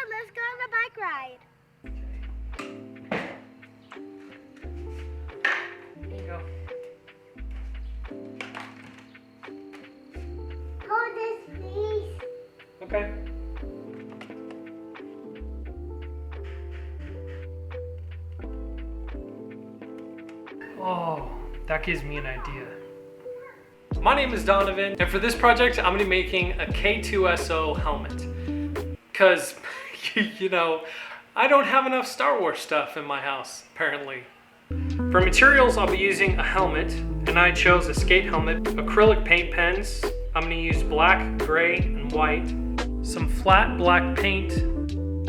on, let's go on the bike ride. Here you go. Hold this, please. Okay. Oh, that gives me an idea. My name is Donovan, and for this project, I'm gonna be making a K2SO helmet. Cause, you know, I don't have enough Star Wars stuff in my house, apparently. For materials, I'll be using a helmet, and I chose a skate helmet, acrylic paint pens. I'm gonna use black, gray, and white, some flat black paint,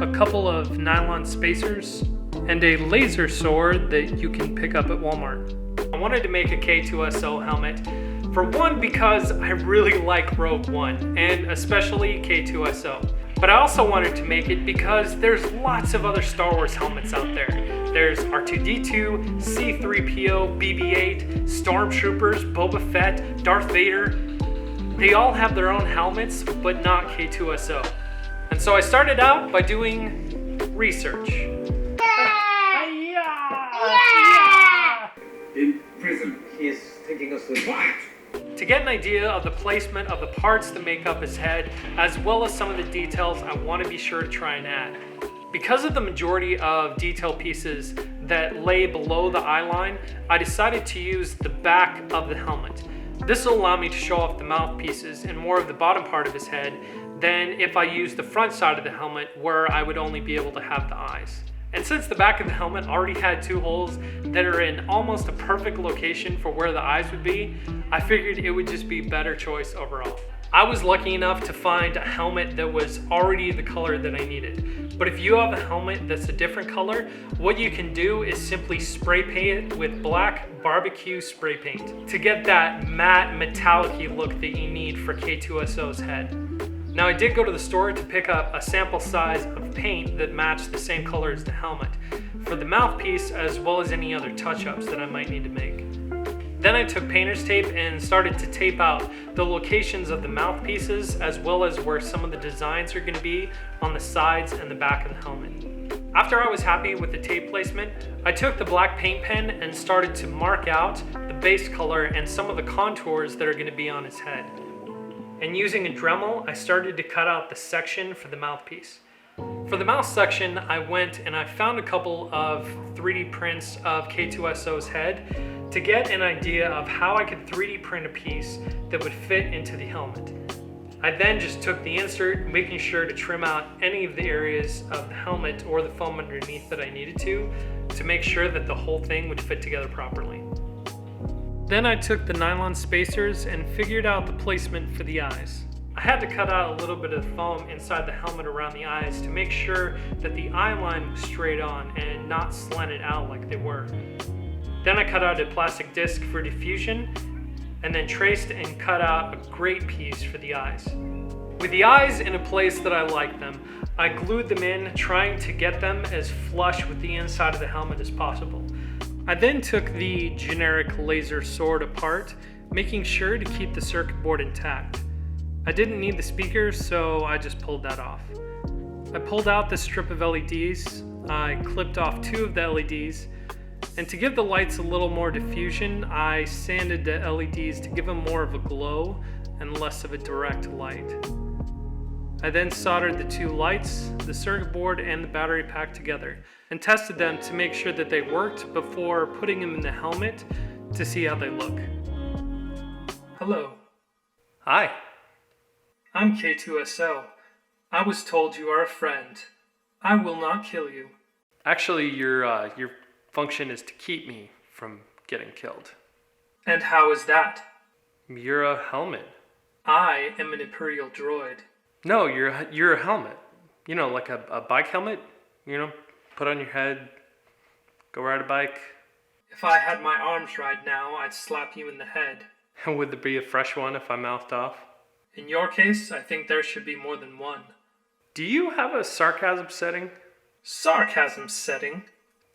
a couple of nylon spacers, and a laser sword that you can pick up at Walmart. I wanted to make a K2SO helmet, for one, because I really like Rogue One, and especially K2SO. But I also wanted to make it because there's lots of other Star Wars helmets out there. There's R2-D2, C-3PO, BB-8, Stormtroopers, Boba Fett, Darth Vader. They all have their own helmets, but not K2SO. And so I started out by doing research. In prison, he is taking us to what? To get an idea of the placement of the parts that make up his head, as well as some of the details I want to be sure to try and add. Because of the majority of detail pieces that lay below the eye line, I decided to use the back of the helmet. This will allow me to show off the mouthpieces and more of the bottom part of his head than if I used the front side of the helmet where I would only be able to have the eyes. And since the back of the helmet already had two holes that are in almost a perfect location for where the eyes would be, I figured it would just be a better choice overall. I was lucky enough to find a helmet that was already the color that I needed. But if you have a helmet that's a different color, what you can do is simply spray paint it with black barbecue spray paint to get that matte metallic-y look that you need for K2SO's head. Now I did go to the store to pick up a sample size of paint that matched the same color as the helmet for the mouthpiece as well as any other touch-ups that I might need to make. Then I took painter's tape and started to tape out the locations of the mouthpieces as well as where some of the designs are going to be on the sides and the back of the helmet. After I was happy with the tape placement, I took the black paint pen and started to mark out the base color and some of the contours that are going to be on his head. And using a Dremel, I started to cut out the section for the mouthpiece. For the mouth section, I went and I found a couple of 3D prints of K2SO's head to get an idea of how I could 3D print a piece that would fit into the helmet. I then just took the insert, making sure to trim out any of the areas of the helmet or the foam underneath that I needed to make sure that the whole thing would fit together properly. Then I took the nylon spacers and figured out the placement for the eyes. I had to cut out a little bit of foam inside the helmet around the eyes to make sure that the eye line was straight on and not slanted out like they were. Then I cut out a plastic disc for diffusion and then traced and cut out a great piece for the eyes. With the eyes in a place that I like them, I glued them in, trying to get them as flush with the inside of the helmet as possible. I then took the generic laser sword apart, making sure to keep the circuit board intact. I didn't need the speakers, so I just pulled that off. I pulled out the strip of LEDs, I clipped off two of the LEDs, and to give the lights a little more diffusion, I sanded the LEDs to give them more of a glow and less of a direct light. I then soldered the two lights, the circuit board, and the battery pack together, and tested them to make sure that they worked before putting them in the helmet to see how they look. Hello. Hi. I'm K2SO. I was told you are a friend. I will not kill you. Actually, your function is to keep me from getting killed. And how is that? You're a helmet. I am an Imperial droid. No, you're a helmet. You know, like a bike helmet. You know, put on your head, go ride a bike. If I had my arms right now, I'd slap you in the head. Would there be a fresh one if I mouthed off? In your case, I think there should be more than one. Do you have a sarcasm setting? Sarcasm setting?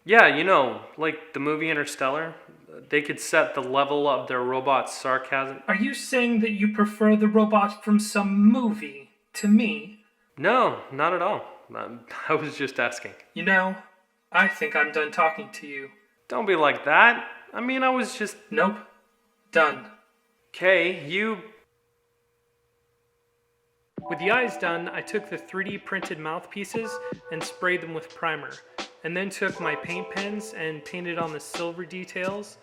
Yeah, you know, like the movie Interstellar. They could set the level of their robot's sarcasm. Are you saying that you prefer the robot from some movie to me? No, not at all. I was just asking. You know, I think I'm done talking to you. Don't be like that. I mean, I was just... Nope. Done. Kay, With the eyes done, I took the 3D printed mouthpieces and sprayed them with primer, and then took my paint pens and painted on the silver details,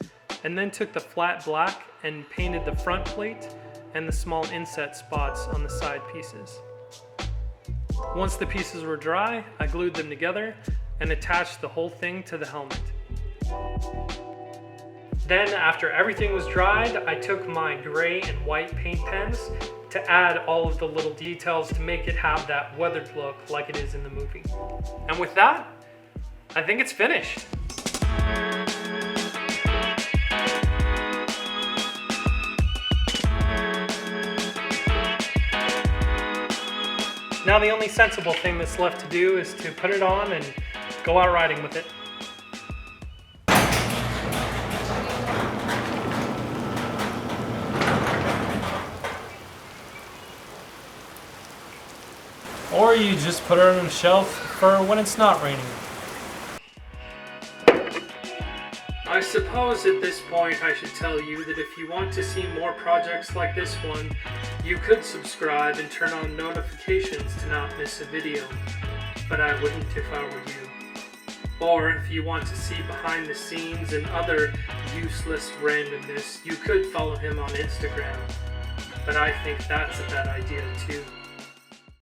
and then took the flat black and painted the front plate and the small inset spots on the side pieces. Once the pieces were dry, I glued them together and attached the whole thing to the helmet. Then, after everything was dried, I took my gray and white paint pens to add all of the little details to make it have that weathered look like it is in the movie. And with that, I think it's finished. Now the only sensible thing that's left to do is to put it on and go out riding with it. Or you just put it on a shelf for when it's not raining. I suppose at this point I should tell you that if you want to see more projects like this one, you could subscribe and turn on notifications to not miss a video, but I wouldn't if I were you. Or if you want to see behind the scenes and other useless randomness, you could follow him on Instagram, but I think that's a bad idea too.